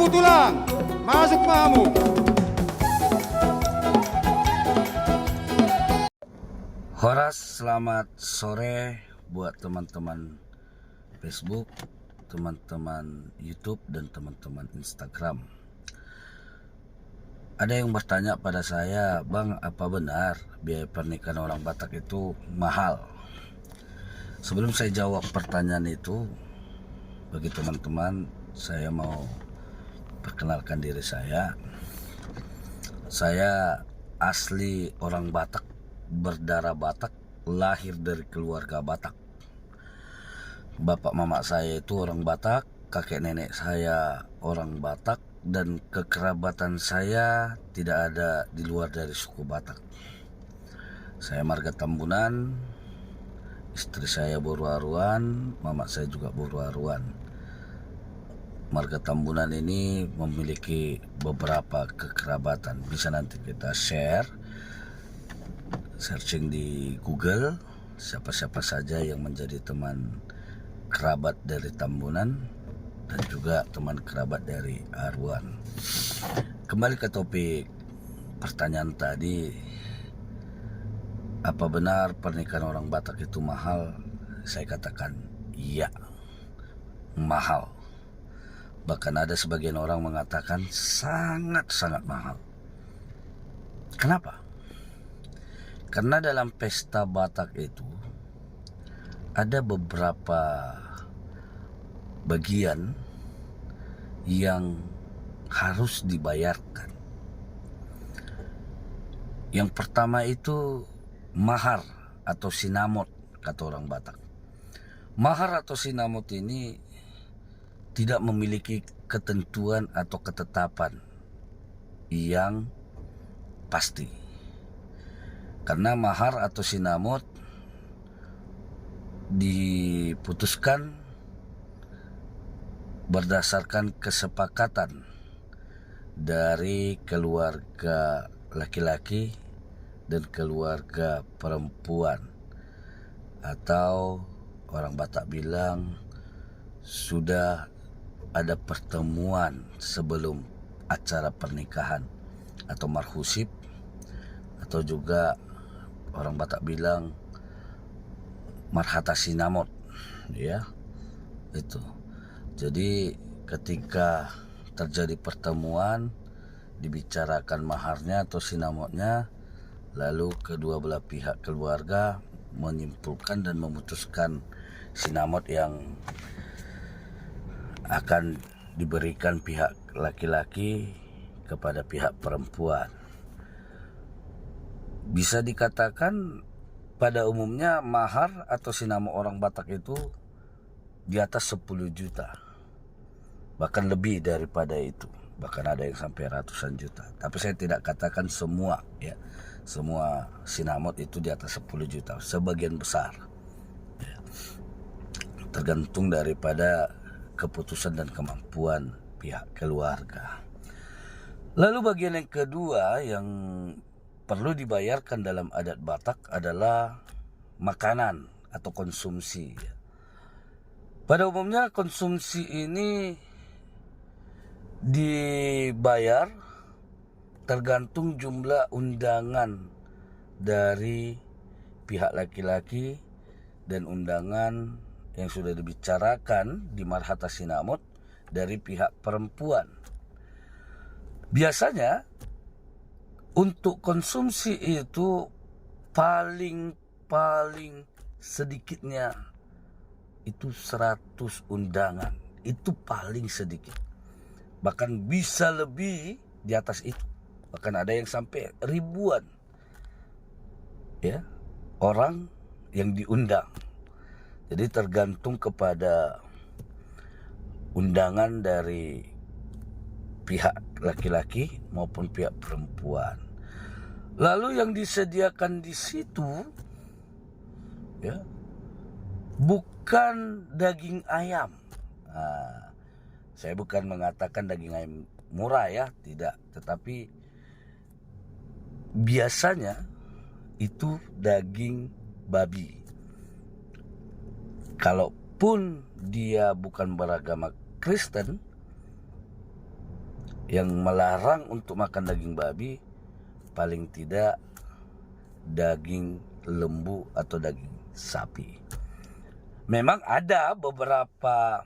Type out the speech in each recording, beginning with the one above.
Mahamu tulang, masuk Mahamu. Horas, selamat sore buat teman-teman Facebook, teman-teman YouTube, dan teman-teman Instagram. Ada yang bertanya pada saya, Bang, apa benar biaya pernikahan orang Batak itu mahal? Sebelum saya jawab pertanyaan itu, bagi teman-teman, saya mau perkenalkan diri saya. Saya asli orang Batak, berdarah Batak, lahir dari keluarga Batak. Bapak mama saya itu orang Batak, kakek nenek saya orang Batak, dan kekerabatan saya tidak ada di luar dari suku Batak. Saya marga Tambunan, istri saya Boru-Aruan, mama saya juga Boru-Aruan. Marga Tambunan ini memiliki beberapa kekerabatan, bisa nanti kita searching di Google siapa-siapa saja yang menjadi teman kerabat dari Tambunan dan juga teman kerabat dari Aruan. Kembali ke topik pertanyaan tadi, apa benar pernikahan orang Batak itu mahal? Saya katakan iya, mahal. Bahkan ada sebagian orang mengatakan sangat-sangat mahal. Kenapa? Karena dalam pesta Batak itu ada beberapa bagian yang harus dibayarkan. Yang pertama itu mahar atau sinamot, kata orang Batak. Mahar atau sinamot ini tidak memiliki ketentuan atau ketetapan yang pasti. Karena mahar atau sinamot diputuskan berdasarkan kesepakatan dari keluarga laki-laki dan keluarga perempuan, atau orang Batak bilang sudah ada pertemuan sebelum acara pernikahan atau marhusib, atau juga orang Batak bilang marhata sinamot, ya, itu. Jadi ketika terjadi pertemuan, dibicarakan maharnya atau sinamotnya, lalu kedua belah pihak keluarga menyimpulkan dan memutuskan sinamot yang akan diberikan pihak laki-laki kepada pihak perempuan. Bisa dikatakan pada umumnya mahar atau sinamot orang Batak itu di atas 10 juta. Bahkan lebih daripada itu. Bahkan ada yang sampai ratusan juta. Tapi saya tidak katakan semua, ya. Semua sinamot itu di atas 10 juta. Sebagian besar. Ya. Tergantung daripada keputusan dan kemampuan pihak keluarga. Lalu bagian yang kedua yang perlu dibayarkan dalam adat Batak adalah makanan atau konsumsi. Pada umumnya konsumsi ini dibayar tergantung jumlah undangan dari pihak laki-laki dan undangan yang sudah dibicarakan di marhata sinamot dari pihak perempuan. Biasanya untuk konsumsi itu paling sedikitnya itu 100 undangan. Itu paling sedikit. Bahkan bisa lebih di atas itu. Bahkan ada yang sampai ribuan, ya, orang yang diundang. Jadi tergantung kepada undangan dari pihak laki-laki maupun pihak perempuan. Lalu yang disediakan di situ, ya, bukan daging ayam. Nah, saya bukan mengatakan daging ayam murah, ya, tidak. Tetapi biasanya itu daging babi. Kalaupun dia bukan beragama Kristen, yang melarang untuk makan daging babi paling tidak daging lembu atau daging sapi. Memang ada beberapa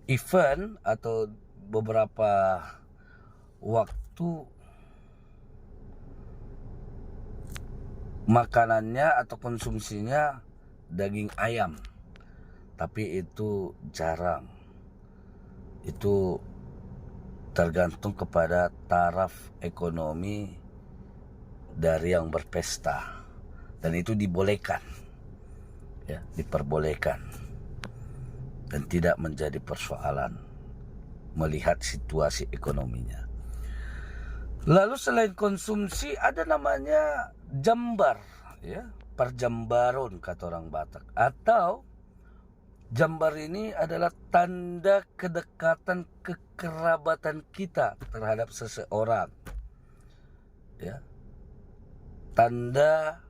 event atau beberapa waktu makanannya atau konsumsinya daging ayam, tapi itu jarang. Itu tergantung kepada taraf ekonomi dari yang berpesta, dan itu dibolehkan, ya, diperbolehkan dan tidak menjadi persoalan melihat situasi ekonominya. Lalu selain konsumsi ada namanya jambar, ya, perjambaron kata orang Batak, atau jambar ini adalah tanda kedekatan kekerabatan kita terhadap seseorang, ya, tanda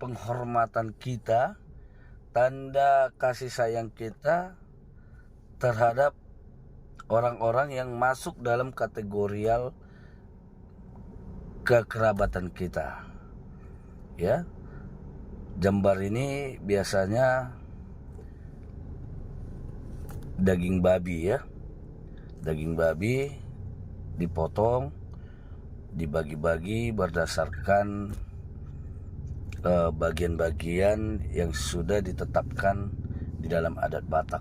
penghormatan kita, tanda kasih sayang kita terhadap orang-orang yang masuk dalam kategorial kekerabatan kita, ya. Jambar ini biasanya daging babi, ya. Daging babi dipotong, dibagi-bagi berdasarkan bagian-bagian yang sudah ditetapkan di dalam adat Batak,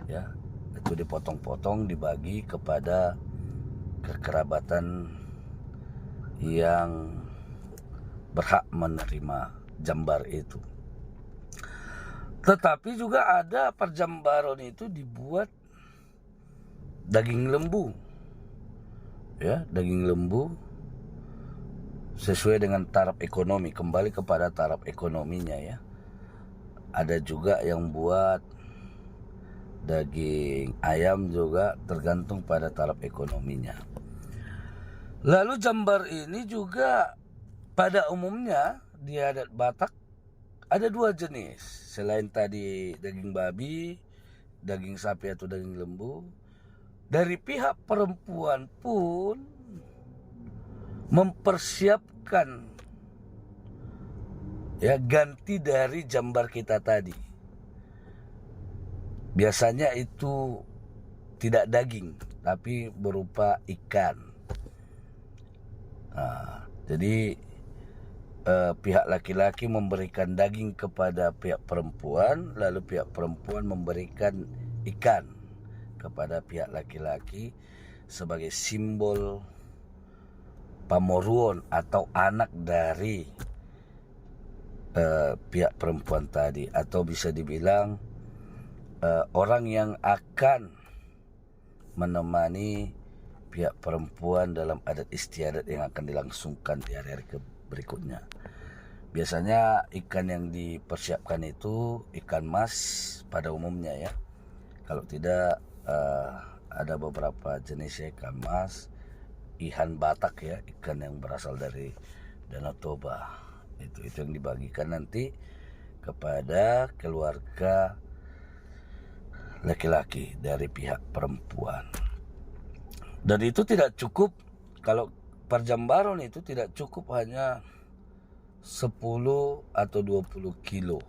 ya. Itu dipotong-potong, dibagi kepada kekerabatan yang berhak menerima jambar itu. Tetapi juga ada perjambaron itu dibuat daging lembu, ya, daging lembu sesuai dengan taraf ekonomi, kembali kepada taraf ekonominya, ya. Ada juga yang buat daging ayam, juga tergantung pada taraf ekonominya. Lalu jambar ini juga pada umumnya di adat Batak ada dua jenis. Selain tadi daging babi, daging sapi atau daging lembu, dari pihak perempuan pun mempersiapkan, ya, ganti dari jambar kita tadi. Biasanya itu tidak daging, tapi berupa ikan. Nah, jadi pihak laki-laki memberikan daging kepada pihak perempuan, lalu pihak perempuan memberikan ikan kepada pihak laki-laki sebagai simbol pamoruon atau anak dari pihak perempuan tadi, atau bisa dibilang orang yang akan menemani pihak perempuan dalam adat istiadat yang akan dilangsungkan di hari-hari berikutnya. Biasanya ikan yang dipersiapkan itu ikan mas pada umumnya, ya. Kalau tidak ada beberapa jenis ikan mas, ikan Batak, ya, ikan yang berasal dari Danau Toba. Itu yang dibagikan nanti kepada keluarga laki-laki dari pihak perempuan. Dan itu tidak cukup, kalau perjambaron itu tidak cukup hanya 10 atau 20 kilo.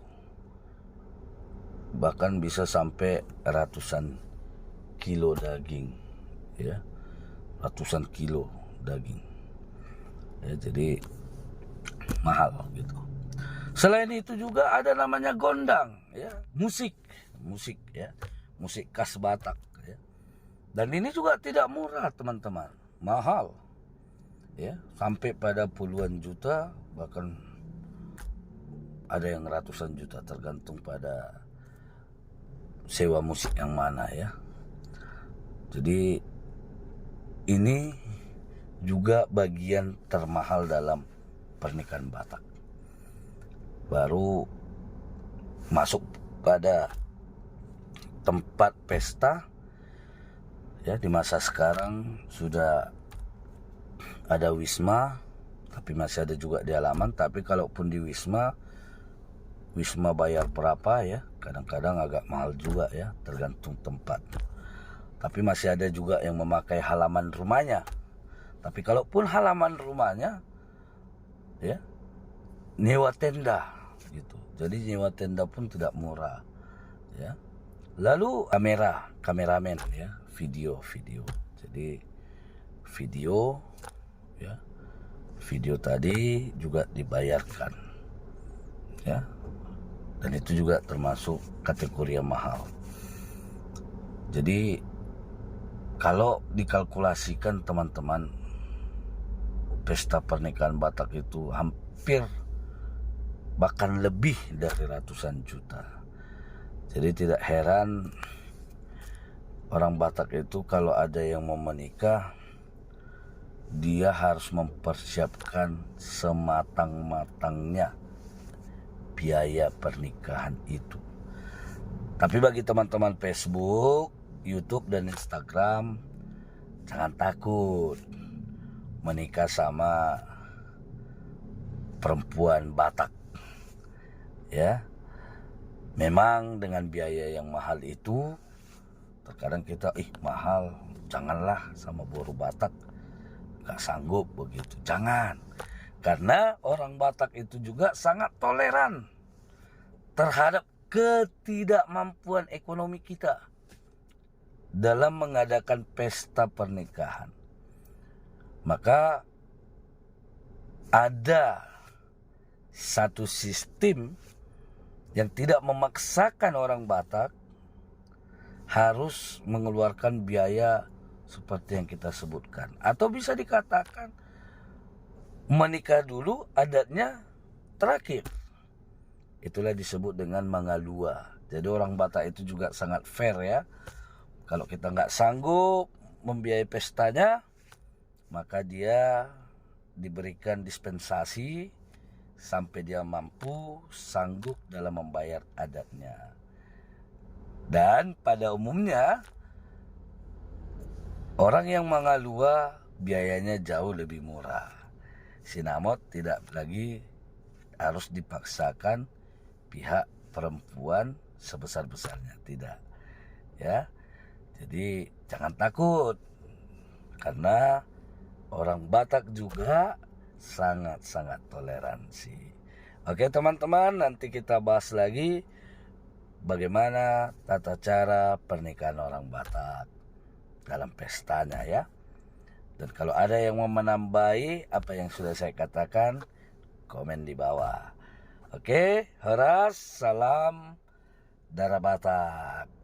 Bahkan bisa sampai ratusan kilo daging, ya. Ratusan kilo daging. Ya, jadi mahal gitu. Selain itu juga ada namanya gondang, ya, musik, ya, musik khas Batak, ya. Dan ini juga tidak murah, teman-teman, mahal, ya, sampai pada puluhan juta, bahkan ada yang ratusan juta, tergantung pada sewa musik yang mana, ya. Jadi ini juga bagian termahal dalam pernikahan Batak. Baru masuk pada tempat pesta, ya, di masa sekarang sudah ada wisma, tapi masih ada juga di halaman. Tapi kalaupun di wisma bayar berapa, ya, kadang-kadang agak mahal juga, ya, tergantung tempat. Tapi masih ada juga yang memakai halaman rumahnya. Tapi kalaupun halaman rumahnya, ya, nyewa tenda gitu. Jadi nyewa tenda pun tidak murah, ya. Lalu kameramen, ya, video. Jadi video, ya, video tadi juga dibayarkan, ya, dan itu juga termasuk kategori yang mahal. Jadi kalau dikalkulasikan teman-teman, pesta pernikahan Batak itu hampir bahkan lebih dari ratusan juta. Jadi tidak heran orang Batak itu kalau ada yang mau menikah, dia harus mempersiapkan sematang-matangnya biaya pernikahan itu. Tapi bagi teman-teman Facebook, YouTube, dan Instagram, jangan takut menikah sama perempuan Batak, ya. Memang dengan biaya yang mahal itu, terkadang kita, mahal, janganlah sama buruh Batak, gak sanggup begitu. Jangan, karena orang Batak itu juga sangat toleran terhadap ketidakmampuan ekonomi kita dalam mengadakan pesta pernikahan. Maka ada satu sistem yang tidak memaksakan orang Batak harus mengeluarkan biaya seperti yang kita sebutkan. Atau bisa dikatakan menikah dulu, adatnya terakhir. Itulah disebut dengan mangalua. Jadi orang Batak itu juga sangat fair, ya. Kalau kita nggak sanggup membiayai pestanya, maka dia diberikan dispensasi sampai dia mampu, sanggup dalam membayar adatnya. Dan pada umumnya orang yang mangalua biayanya jauh lebih murah. Sinamot tidak lagi harus dipaksakan pihak perempuan sebesar-besarnya, tidak, ya. Jadi jangan takut, karena orang Batak juga sangat-sangat toleransi. Oke teman-teman, nanti kita bahas lagi bagaimana tata cara pernikahan orang Batak dalam pestanya, ya. Dan kalau ada yang mau menambahi apa yang sudah saya katakan, komen di bawah. Oke, Horas, salam darah Batak.